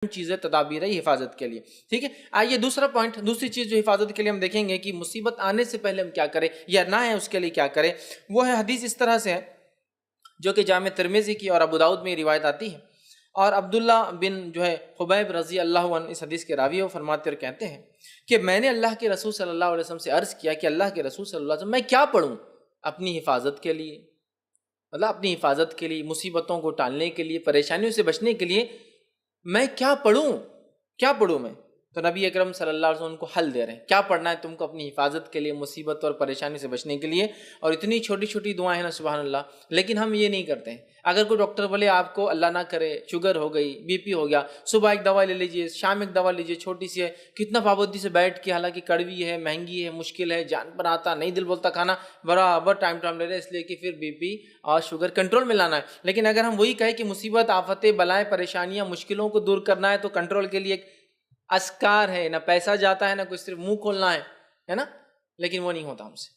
چیزیں تدابیر ہے حفاظت کے لیے. ٹھیک ہے. آئیے دوسرا پوائنٹ، دوسری چیز جو حفاظت کے لیے ہم دیکھیں گے کہ مصیبت آنے سے پہلے ہم کیا کریں یا نہ ہے اس کے لیے کیا کریں. وہ ہے حدیث اس طرح سے ہے جو کہ جامع ترمذی کی اور ابو داؤد میں روایت آتی ہے، اور عبداللہ بن جو ہے خبیب رضی اللہ عنہ اس حدیث کے راوی، وہ فرماتے اور کہتے ہیں کہ میں نے اللہ کے رسول صلی اللہ علیہ وسلم سے عرض کیا کہ اللہ کے رسول صلی اللہ علیہ وسلم میں کیا پڑھوں اپنی حفاظت کے لیے، مطلب اپنی حفاظت کے لیے، مصیبتوں کو ٹالنے کے لیے، پریشانیوں سے بچنے کے لیے میں کیا پڑھوں میں. تو نبی اکرم صلی اللہ علیہ وسلم ان کو حل دے رہے ہیں کیا پڑھنا ہے تم کو اپنی حفاظت کے لیے، مصیبت اور پریشانی سے بچنے کے لیے. اور اتنی چھوٹی چھوٹی دعائیں ہیں نا سبحان اللہ، لیکن ہم یہ نہیں کرتے ہیں. اگر کوئی ڈاکٹر بولے آپ کو اللہ نہ کرے شوگر ہو گئی، بی پی ہو گیا، صبح ایک دوا لے لیجئے، شام ایک دوا لیجئے، چھوٹی سی ہے، کتنا پابندی سے بیٹھ کے، حالانکہ کڑوی ہے، مہنگی ہے، مشکل ہے، جان پر آتا نہیں، دل بولتا کھانا، برابر ٹائم لے رہے اس لیے کہ پھر بی پی اور شوگر کنٹرول میں لانا ہے. لیکن اگر ہم وہی کہیں کہ مصیبت، آفتیں، بلائیں، پریشانیاں، مشکلوں کو دور کرنا ہے تو کنٹرول کے لیے ایک اذکار ہے، نہ پیسہ جاتا ہے، نہ کوئی صرف منہ کھولنا ہے نا، لیکن وہ نہیں ہوتا ہم سے.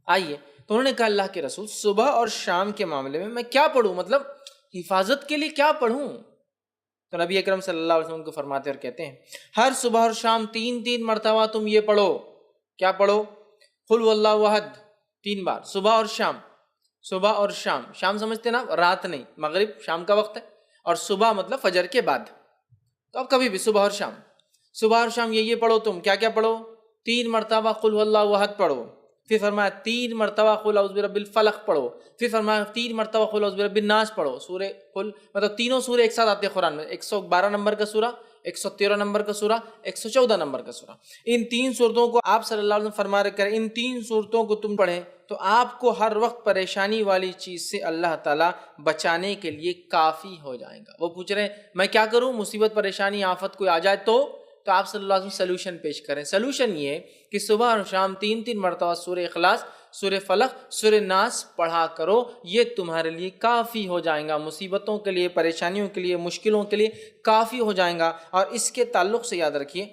آئیے تو انہوں نے کہا اللہ کے رسول صبح اور شام کے معاملے میں کیا پڑھوں، مطلب حفاظت کے لیے کیا پڑھوں. تو نبی اکرم صلی اللہ علیہ وسلم کو فرماتے اور کہتے ہیں ہر صبح اور شام 3 مرتبہ تم یہ پڑھو. کیا پڑھو؟ قل هو اللہ احد 3 بار صبح اور شام. صبح اور شام، شام سمجھتے نا رات نہیں، مغرب شام کا وقت ہے، اور صبح مطلب فجر کے بعد. تو اب کبھی بھی صبح اور شام، صبح اور شام یہ پڑھو. تم کیا کیا پڑھو؟ 3 مرتبہ قل هو اللہ احد پڑھو، پھر فرمایا 3 مرتبہ قل اعوذ برب الفلق پڑھو، پھر فرمایا 3 مرتبہ قل اعوذ برب الناس پڑھو. سورہ قل مطلب تینوں سورے ایک ساتھ آتے ہیں قرآن میں، 112 نمبر کا سورہ، 113 نمبر کا سورہ، 114 نمبر کا سورہ. ان 3 صورتوں کو آپ صلی اللہ علیہ وسلم فرما رہے کریں، ان 3 صورتوں کو تم پڑھیں تو آپ کو ہر وقت پریشانی والی چیز سے اللہ تعالیٰ بچانے کے لیے کافی ہو جائے گا. وہ پوچھ رہے ہیں میں کیا کروں، مصیبت، پریشانی، آفت کوئی آ جائے تو آپ صلی اللہ علیہ وسلم سلوشن پیش کریں. سلوشن یہ کہ صبح اور شام 3 مرتبہ سورہ اخلاص، سورہ فلق، سورہ ناس پڑھا کرو. یہ تمہارے لیے کافی ہو جائیں گا، مصیبتوں کے لیے، پریشانیوں کے لیے، مشکلوں کے لیے کافی ہو جائیں گا. اور اس کے تعلق سے یاد رکھیے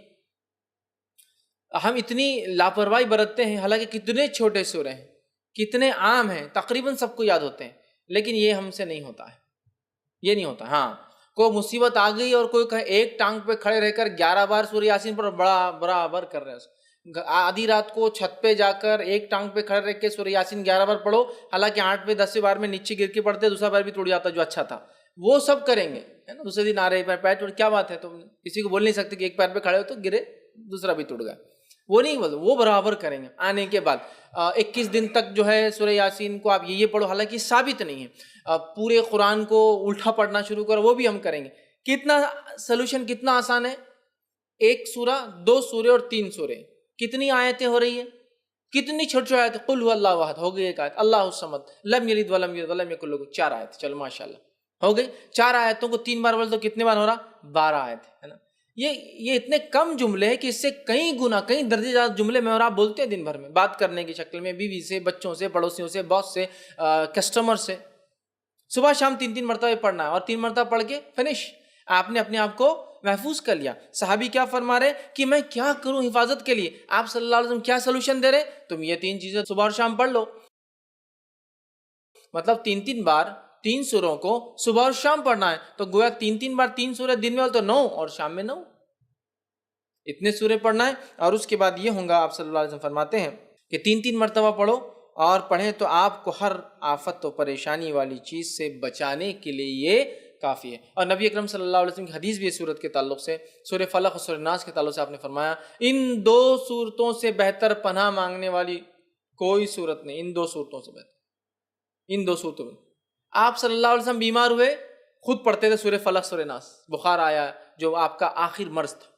ہم اتنی لاپرواہی برتتے ہیں، حالانکہ کتنے چھوٹے سورے ہیں، کتنے عام ہیں، تقریباً سب کو یاد ہوتے ہیں، لیکن یہ ہم سے نہیں ہوتا ہے، یہ نہیں ہوتا. ہاں کوئی مصیبت آ گئی اور کوئی کہے ایک ٹانگ پہ کھڑے رہ کر 11 بار سورہ یاسین پر برابر کر رہے ہیں. آدھی رات کو چھت پہ جا کر ایک ٹانگ پہ کھڑے رہ کے سورہ یاسین 11 بار پڑھو، حالانکہ 8 پہ 10 بار میں نیچے گر کے پڑھتے، دوسرا بار بھی ٹوٹ جاتا جو اچھا تھا. وہ سب کریں گے نا، دوسرے دن آ رہے پیر ٹوٹ، کیا بات ہے، تم کسی کو بول نہیں سکتے کہ ایک پیر پہ کھڑے ہو تو گرے دوسرا بھی ٹوٹ گیا. وہ نہیں بولتے، وہ برابر کریں گے. آنے کے بعد 21 دن تک جو ہے سورہ یاسین کو آپ یہ پڑھو، حالانکہ ثابت نہیں ہے. پورے قرآن کو الٹا پڑھنا شروع کرو، وہ بھی ہم کریں گے. کتنا سلوشن، کتنا آسان ہے. 1 سورہ، 2 سورے اور 3 سورے، کتنی آیتیں ہو رہی ہیں، کتنی چھوٹی چھوٹی آیتیں. قل هو اللہ احد ہو گئی ایک آیت، اللہ الصمد لم یلد ولم یولد ولم یکن لہ 4 آیت. چلو ماشاءاللہ ہو گئی. 4 آیتوں کو 3 بار بول تو کتنے بار ہو رہا؟ 12 آیت ہے نا. یہ اتنے کم جملے ہیں کہ اس سے کئی گنا، کئی درجے زیادہ جملے میں اور آپ بولتے ہیں دن بھر میں، بات کرنے کی شکل میں، بیوی سے، بچوں سے، پڑوسیوں سے، باس سے، کسٹمر سے. صبح شام 3 مرتبہ پڑھنا ہے، اور 3 مرتبہ پڑھ کے فنش. آپ نے اپنے آپ کو محفوظ کر لیا. صحابی کیا فرما رہے کہ میں کیا کروں حفاظت کے لیے، آپ صلی اللہ علیہ وسلم کیا سلوشن دے رہے، تم یہ 3 چیزیں صبح اور شام پڑھ لو. مطلب 3 بار 3 سوروں کو صبح اور شام پڑھنا ہے، تو گویا 3 بار 3 سورے دن میں، تو 9 اور شام میں 9، اتنے سورے پڑھنا ہے. اور اس کے بعد یہ ہوں گا، آپ صلی اللہ علیہ وسلم فرماتے ہیں کہ 3 مرتبہ پڑھو اور پڑھیں تو آپ کو ہر آفت و پریشانی والی چیز سے بچانے کے لیے یہ کافی ہے. اور نبی اکرم صلی اللہ علیہ وسلم کی حدیث بھی اس صورت کے تعلق سے، سورہ فلق اور سورہ ناس کے تعلق سے آپ نے فرمایا ان 2 صورتوں سے بہتر پناہ مانگنے والی کوئی صورت نہیں. ان 2 صورتوں سے بہتر، ان 2 صورتوں میں. آپ صلی اللہ علیہ وسلم بیمار ہوئے، خود پڑھتے تھے سورہ فلق سورہ ناس. بخار آیا جو آپ کا آخر مرض تھا،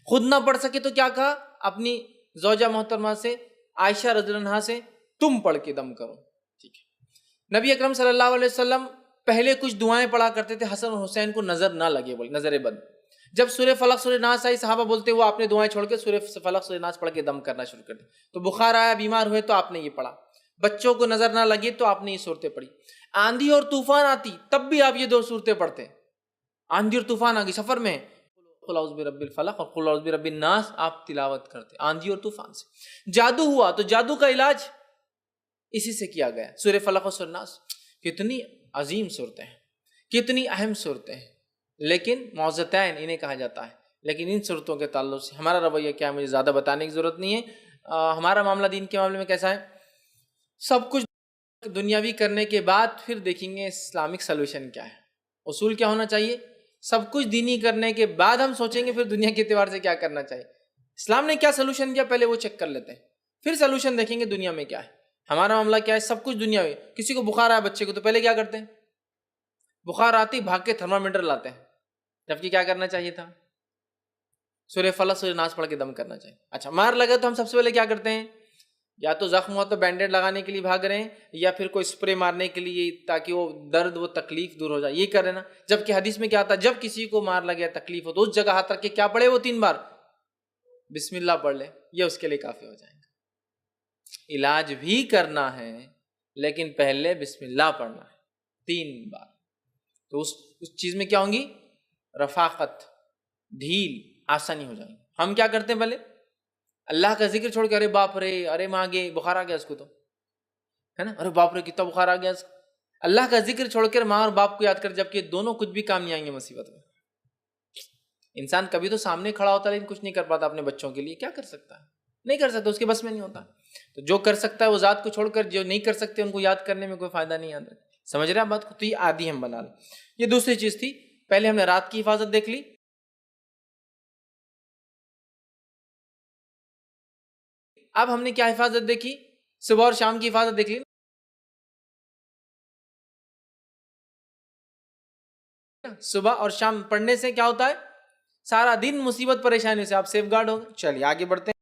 خود نہ پڑھ سکے تو کیا کہا اپنی زوجہ محترمہ سے، عائشہ رضی اللہ عنہا سے، تم پڑھ کے دم کرو. ٹھیک ہے. نبی اکرم صلی اللہ علیہ وسلم پہلے کچھ دعائیں پڑھا کرتے تھے حسن اور حسین کو نظر نہ لگے، بول نظر بد. جب سورہ فلق سورہ ناس آئی، صحابہ بولتے وہ آپ نے دعائیں چھوڑ کے سورہ فلق سورہ ناس پڑھ کے دم کرنا شروع کر دیا. تو بخار آیا، بیمار ہوئے تو آپ نے یہ پڑھا. بچوں کو نظر نہ لگے تو آپ نے یہ صورتیں پڑھی. آندھی اور طوفان آتی تب بھی آپ یہ 2 صورتیں پڑھتے. آندھی اور طوفان آ گئی سفر میں، قل اعوذ برب الفلق اور قل اعوذ برب الناس آپ تلاوت کرتے آندھی اور طوفان سے. جادو ہوا تو جادو کا علاج اسی سے کیا گیا، سورہ فلق اور سورہ ناس. کتنی عظیم صورتیں ہیں، کتنی اہم صورتیں ہیں. لیکن معوذتین انہیں کہا جاتا ہے. لیکن ان صورتوں کے تعلق سے ہمارا رویہ کیا ہے مجھے زیادہ بتانے کی ضرورت نہیں ہے. ہمارا معاملہ دین کے معاملے میں کیسا ہے؟ سب کچھ دنیاوی کرنے کے بعد پھر دیکھیں گے اسلامک سلوشن کیا ہے. اصول کیا ہونا چاہیے؟ سب کچھ دینی کرنے کے بعد ہم سوچیں گے پھر دنیا کے اعتبار سے کیا کرنا چاہیے. اسلام نے کیا سلوشن دیا پہلے وہ چیک کر لیتے ہیں, پھر سلوشن دیکھیں گے دنیا میں کیا ہے. ہمارا معاملہ کیا ہے؟ سب کچھ دنیاوی. کسی کو بخار آیا بچے کو تو پہلے کیا کرتے ہیں؟ بخار آتی بھاگ کے تھرمامیٹر لاتے ہیں, جبکہ کیا کرنا چاہیے تھا؟ سورہ فلق سورہ ناس پڑھ کے دم کرنا چاہیے. اچھا مار لگا تو ہم سب سے پہلے کیا کرتے ہیں؟ یا تو زخم ہوا تو بینڈیڈ لگانے کے لیے بھاگ رہے ہیں, یا پھر کوئی اسپرے مارنے کے لیے تاکہ وہ درد وہ تکلیف دور ہو جائے, یہ کر رہے نا. جبکہ حدیث میں کیا آتا ہے؟ جب کسی کو مار لگے تکلیف ہو تو اس جگہ ہاتھ رکھ کے کیا پڑھے وہ 3 بار بسم اللہ پڑھ لے, یہ اس کے لیے کافی ہو جائے گا. علاج بھی کرنا ہے لیکن پہلے بسم اللہ پڑھنا ہے 3 بار. تو اس چیز میں کیا ہوں گی؟ رفاقت, ڈھیل, آسانی ہو جائے گی. ہم کیا کرتے ہیں پہلے اللہ کا ذکر چھوڑ کے ارے باپ رے, ارے ماں گے بخار آ گیا اس کو تو ہے نا, ارے باپ رے کتنا بخار آ گیا اس کو. اللہ کا ذکر چھوڑ کر ماں اور باپ کو یاد کر, جبکہ دونوں کچھ بھی کام نہیں آئیں گے مصیبت میں. انسان کبھی تو سامنے کھڑا ہوتا ہے لیکن کچھ نہیں کر پاتا اپنے بچوں کے لیے. کیا کر سکتا ہے؟ نہیں کر سکتا, اس کے بس میں نہیں ہوتا. تو جو کر سکتا ہے وہ ذات کو چھوڑ کر جو نہیں کر سکتے ان کو یاد کرنے میں کوئی فائدہ نہیں آتا. سمجھ رہے ہیں بات کو؟ تو یہ عادی ہم بنا لیں. یہ دوسری چیز تھی. پہلے ہم نے رات کی حفاظت دیکھ لی, اب ہم نے کیا حفاظت دیکھی؟ صبح اور شام کی حفاظت دیکھ لی. صبح اور شام پڑھنے سے کیا ہوتا ہے؟ سارا دن مصیبت پریشانی سے آپ سیف گارڈ ہو گئے. چلیے آگے بڑھتے ہیں.